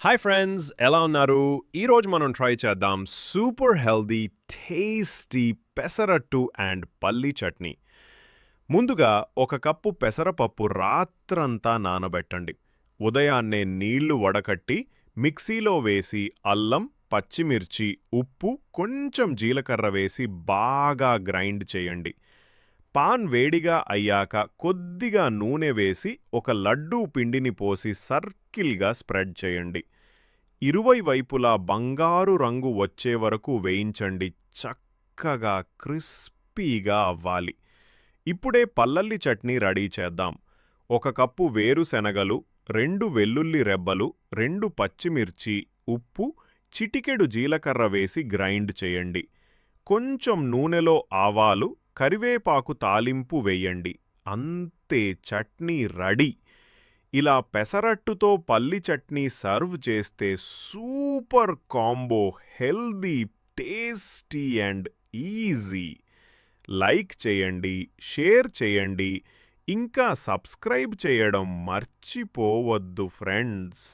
Hi friends ఎలా ఉన్నారు? ఈరోజు మనం ట్రై చేద్దాం super healthy tasty pesarattu and పల్లి చట్నీ. ముందుగా ఒక కప్పు పెసరపప్పు రాత్రంతా నానబెట్టండి. ఉదయాన్నే నీళ్లు వడకట్టి మిక్సీలో వేసి అల్లం, పచ్చిమిర్చి, ఉప్పు, కొంచెం జీలకర్ర వేసి బాగా గ్రైండ్ చేయండి. పాన్ వేడిగా అయ్యాక కొద్దిగా నూనె వేసి ఒక లడ్డూ పిండిని పోసి సర్కిల్గా స్ప్రెడ్ చేయండి. ఇరువై వైపులా బంగారు రంగు వచ్చే వరకు వేయించండి. చక్కగా క్రిస్పీగా అవ్వాలి. ఇప్పుడే పల్లలి చట్నీ రెడీ చేద్దాం. ఒక కప్పు వేరుశెనగలు, 2 వెల్లుల్లి రెబ్బలు, 2 పచ్చిమిర్చి, ఉప్పు, చిటికెడు జీలకర్ర వేసి గ్రైండ్ చేయండి. కొంచెం నూనెలో ఆవాలు, కరివేపాకు తాలింపు వేయండి. అంతే, చట్నీ రెడీ. ఇలా పెసరట్టుతో పల్లి చట్నీ సర్వ్ చేస్తే super combo, healthy, tasty and easy. Like చేయండి, షేర్ చేయండి, ఇంకా సబ్స్క్రైబ్ చేయడం మర్చిపోవద్దు ఫ్రెండ్స్.